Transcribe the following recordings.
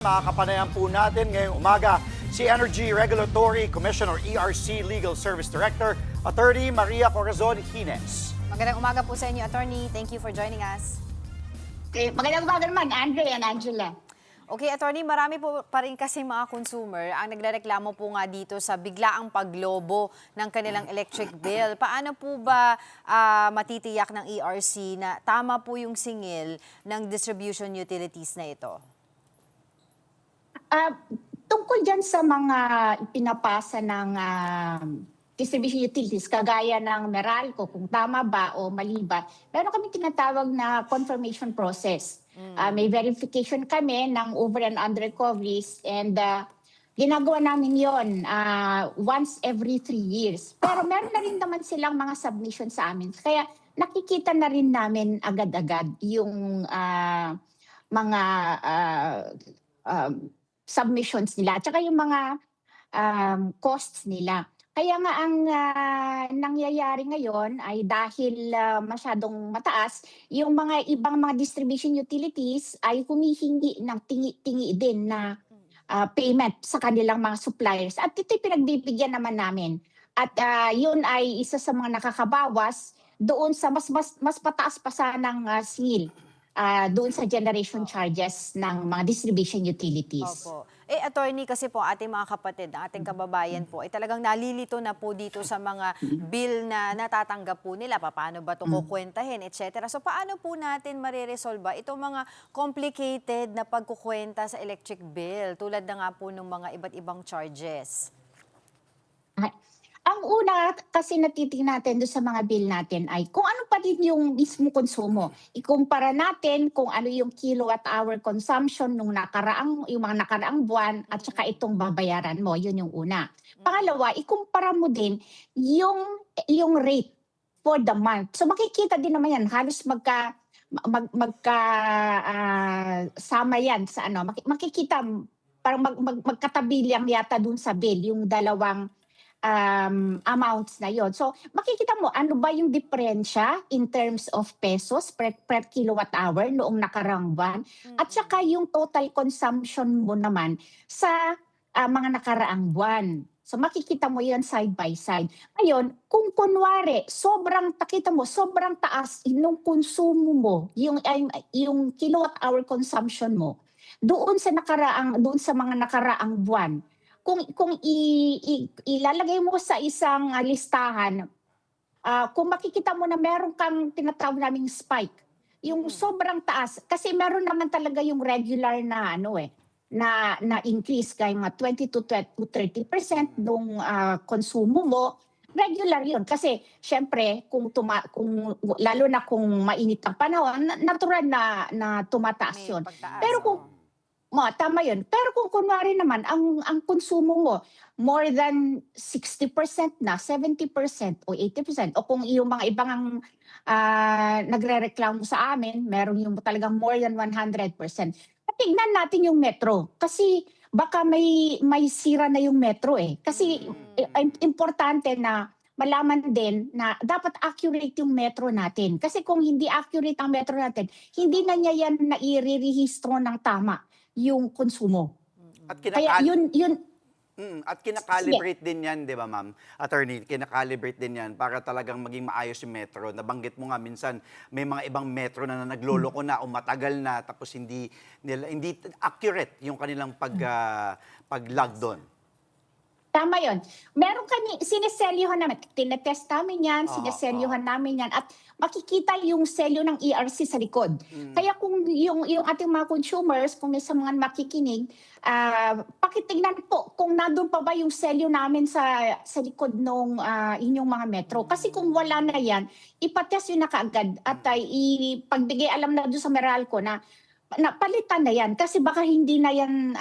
Makakapanayan po natin ngayong umaga si Energy Regulatory Commission or ERC Legal Service Director, Attorney Maria Corazon Hines. Magandang umaga po sa inyo, Attorney. Thank you for joining us. Okay, magandang umaga naman, Andre and Angela. Okay, Attorney, marami po pa rin kasi mga consumer ang nagrereklamo po nga dito sa biglaang paglobo ng kanilang electric bill. Paano po ba matitiyak ng ERC na tama po yung singil ng distribution utilities na ito? Tungkol dyan sa mga pinapasa ng distribution utilities, kagaya ng Meralco, kung tama ba o mali ba, meron kami tinatawag na confirmation process. May verification kami ng over and under recoveries and ginagawa namin yon once every 3 years. Pero meron na rin naman silang mga submission sa amin. Kaya nakikita na rin namin agad-agad yung mga submissions nila at saka yung mga costs nila. Kaya nga ang nangyayari ngayon ay dahil masyadong mataas, yung mga ibang mga distribution utilities ay humihingi ng tingi-tingi din na payment sa kanilang mga suppliers. At ito'y pinagbibigyan naman namin. At yun ay isa sa mga nakakabawas doon sa mas pataas pa sanang singil. Doon sa generation charges ng mga distribution utilities. Opo. Attorney, kasi po ating mga kapatid, ating kababayan po, ay talagang nalilito na po dito sa mga bill na natatanggap po nila. Paano ba ito kukwentahin, etc. So paano po natin mariresolve itong mga complicated na pagkukwenta sa electric bill tulad na nga po ng mga iba't ibang charges? Ang una kasi natitingnan natin doon sa mga bill natin ay kung ano pa din yung mismo konsumo. Ikumpara natin kung ano yung kilowatt hour consumption nung yung mga nakaraang buwan at saka itong babayaran mo. Yun yung una. Pangalawa, ikumpara mo din yung rate for the month. So makikita din naman yan. Halos sama yan sa ano. Makikita, parang magkatabi lang yata dun sa bill yung dalawang amounts na yon. So makikita mo ano ba yung diferensya in terms of pesos per kilowatt hour noong nakarang buwan at saka yung total consumption mo naman sa mga nakaraang buwan. So makikita mo yon side by side. Ngayon, kung kunwari sobrang taas yung konsumo mo, yung kilowatt hour consumption mo doon sa mga nakaraang buwan, kung ilalagay mo sa isang listahan, kung makikita mo na meron kang tinatawag naming spike, yung sobrang taas, kasi meron naman talaga yung regular na na increase kaya mga 20 to 30% ng konsumo mo, regular yun. Kasi syempre, lalo na kung mainit ang panahon, natural na tumataas yun. Pero kung tama yun. Pero kung kunwari naman, ang konsumo mo, more than 60% na, 70% o 80%, o kung yung mga ibang nagre-reklamo sa amin, meron yung talagang more than 100%. Tignan natin yung metro. Kasi baka may sira na yung metro eh. Kasi importante na malaman din na dapat accurate yung metro natin. Kasi kung hindi accurate ang metro natin, hindi na niya yan nairerehistro ng tama yung konsumo. At Kaya yun at kinakalibrate din yan, di ba ma'am? Attorney, kinakalibrate din yan para talagang maging maayos yung metro. Nabanggit mo nga minsan, may mga ibang metro na nagloloko na o matagal na tapos hindi accurate yung kanilang pag-log doon. Tama yun. Meron kami, sineselyuhan namin, tinetest namin yan, sineselyuhan namin yan, at makikita yung selyo ng ERC sa likod. Kaya kung yung ating mga consumers, kung may sa mga makikinig, pakitignan po kung nandun pa ba yung selyo namin sa likod ng inyong mga metro. Kasi kung wala na yan, ipatest yun na kaagad at ipagbigay alam na doon sa Meralco na palitan na yan kasi baka hindi na yan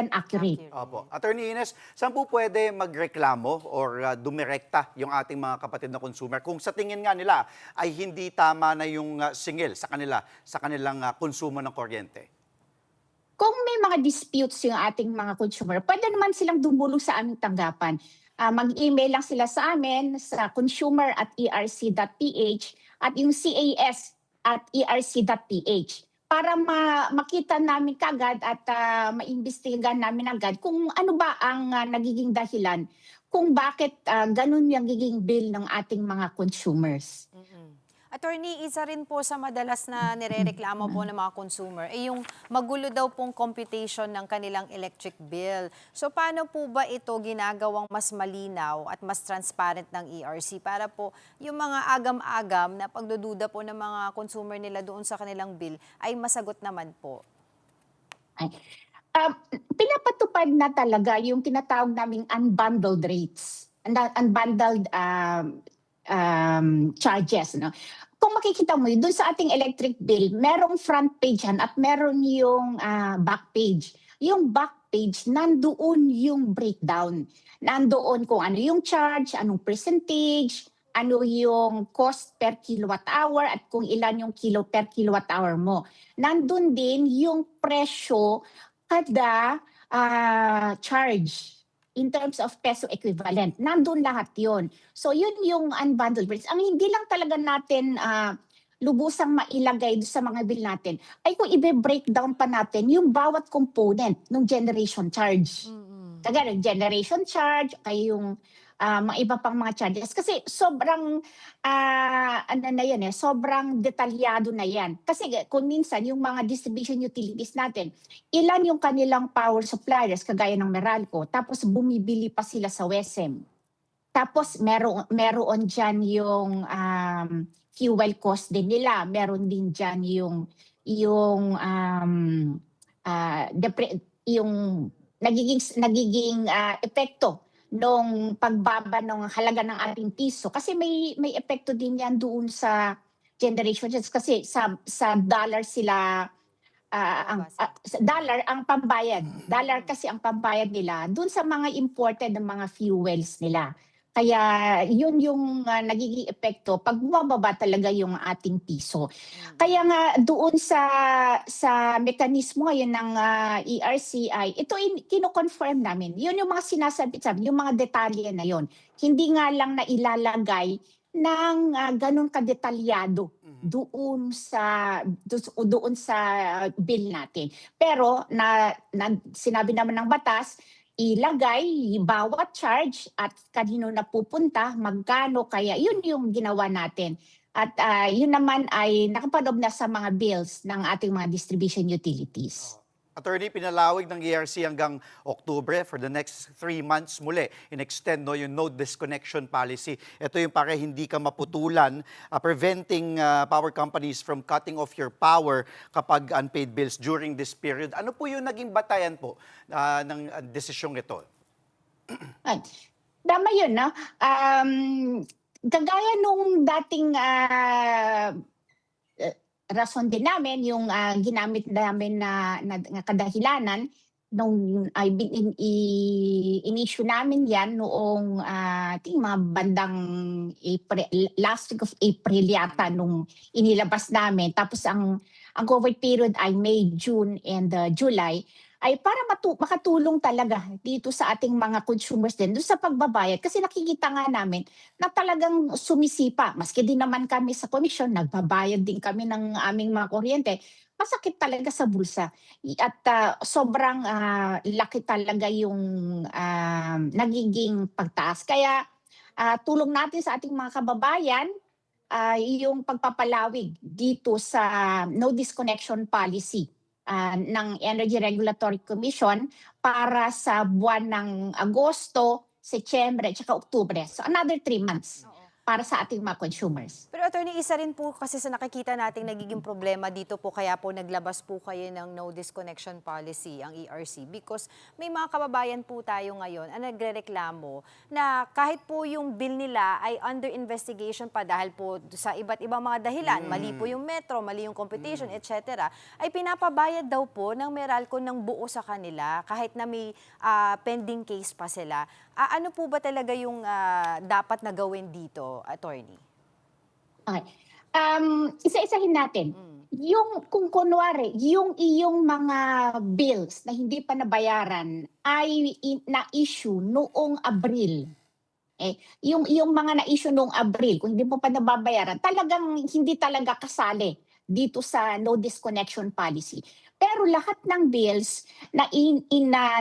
accurate. Opo. Attorney Hines, saan po pwede magreklamo or dumirekta yung ating mga kapatid na consumer kung sa tingin nga nila ay hindi tama na yung singil sa kanilang konsumo ng kuryente? Kung may mga disputes yung ating mga consumer, pwede naman silang dumulong sa aming tanggapan. Mag-email lang sila sa amin sa consumer@erc.ph at yung cas@erc.ph. para makita namin kagad at maimbestigahan namin agad kung ano ba ang nagiging dahilan kung bakit ganun yung nagiging bill ng ating mga consumers. Attorney, isa rin po sa madalas na nirereklamo po ng mga consumer ay yung magulo daw pong computation ng kanilang electric bill. So paano po ba ito ginagawang mas malinaw at mas transparent ng ERC para po yung mga agam-agam na pagdududa po ng mga consumer nila doon sa kanilang bill ay masagot naman po? Ay, pinapatupad na talaga yung tinatawag naming unbundled rates, unbundled charges. No? Kung makikita mo, doon sa ating electric bill, merong front page yan at meron yung back page. Yung back page, nandoon yung breakdown. Nandoon kung ano yung charge, anong percentage, ano yung cost per kilowatt hour at kung ilan yung kilo per kilowatt hour mo. Nandun din yung presyo kada charge in terms of peso equivalent. Nandun lahat yon. So yun yung unbundled rates. Ang hindi lang talaga natin lubusang mailagay sa mga bill natin ay kung i-breakdown pa natin yung bawat component ng generation charge. Kaya generation charge, kaya yung mga iba pang mga charges. Kasi sobrang, ano na yan sobrang detalyado na yan. Kasi kung minsan yung mga distribution utilities natin, ilan yung kanilang power suppliers, kagaya ng Meralco, tapos bumibili pa sila sa WESM. Tapos meron dyan yung fuel cost din nila. Meron din dyan yung nagiging epekto nung pagbaba ng halaga ng ating piso kasi may epekto din yan doon sa generation kasi sa dollar sila sa dollar ang pambayad. Dollar kasi ang pambayad nila doon sa mga imported ng mga fuels nila. Kaya yun yung nagiging epekto pag bumababa talaga yung ating piso. Kaya nga doon sa mekanismo ngayon ng ERCI, ito kino-confirm namin. Yun yung mga sinasabi, yung mga detalye na yun. Hindi nga lang na ilalagay ng ganun kadetalyado doon sa bill natin. Pero sinabi naman ng batas, ilagay bawat charge at kanino napupunta, magkano, kaya yun yung ginawa natin. At yun naman ay nakapanood na sa mga bills ng ating mga distribution utilities. Attorney, pinalawig ng ERC hanggang Oktubre for the next 3 months muli. In-extend yung no disconnection policy. Ito yung para hindi ka maputulan, preventing power companies from cutting off your power kapag unpaid bills during this period. Ano po yung naging batayan po ng desisyong ito? Ay, tama yun, no? Kagaya nung dating rason din namin yung ginamit namin na kadahilanan nung in-issue namin yan noong mga bandang last week of April yata nung inilabas namin. Tapos ang COVID period ay May, June, and July ay para makatulong talaga dito sa ating mga consumers din doon sa pagbabayad. Kasi nakikita nga namin na talagang sumisipa. Maski din naman kami sa komisyon, nagbabayad din kami ng aming mga kuryente. Masakit talaga sa bulsa. At sobrang laki talaga yung nagiging pagtaas. Kaya tulong natin sa ating mga kababayan yung pagpapalawig dito sa no disconnection policy ng Energy Regulatory Commission para sa buwan ng Agosto, Setyembre, at Oktubre. So another 3 months para sa ating mga consumers. Pero attorney, isa rin po kasi sa nakikita nating nagiging problema dito po kaya po naglabas po kayo ng no disconnection policy, ang ERC, because may mga kababayan po tayo ngayon ang nagrereklamo na kahit po yung bill nila ay under investigation pa dahil po sa iba't ibang mga dahilan, mali po yung metro, mali yung computation, etc., ay pinapabayad daw po ng Meralco ng buo sa kanila kahit na may pending case pa sila. Ano po ba talaga yung dapat na gawin dito, attorney? Okay. Isa-isahin natin. Yung kung kunwari, yung iyong mga bills na hindi pa nabayaran ay na-issue noong Abril. Yung mga na-issue noong Abril, kung hindi mo pa nababayaran, talagang hindi talaga kasali dito sa no disconnection policy. Pero lahat ng bills na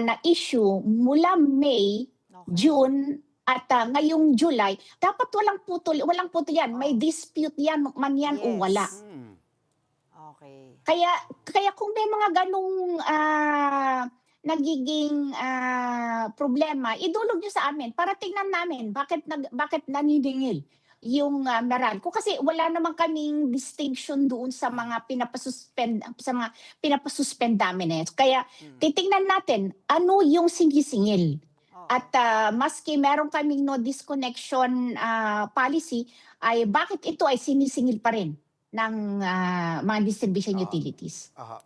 na issue mula May, Okay. June at ngayong July, dapat walang putol yan. May dispute yan man yan o wala. Yes. Okay. Kaya kung may mga ganong nagiging problema, idulog niyo sa amin para tingnan namin bakit naniningil yung Meralco, kasi wala naman kaming distinction doon sa mga pinapasuspend namin eh. Kaya titingnan natin ano yung sinisingil. At maski meron kaming no disconnection policy, ay bakit ito ay sinisingil pa rin ng mga distribution utilities. Aha.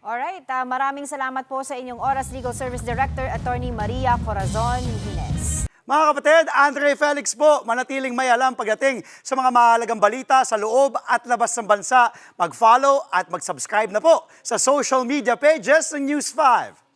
Alright, maraming salamat po sa inyong oras, Legal Service Director, Attorney Maria Corazon Jimenez. Mga kapatid, Andre Felix po, manatiling may alam pagdating sa mga mahalagang balita sa loob at labas ng bansa. Mag-follow at mag-subscribe na po sa social media pages ng News 5.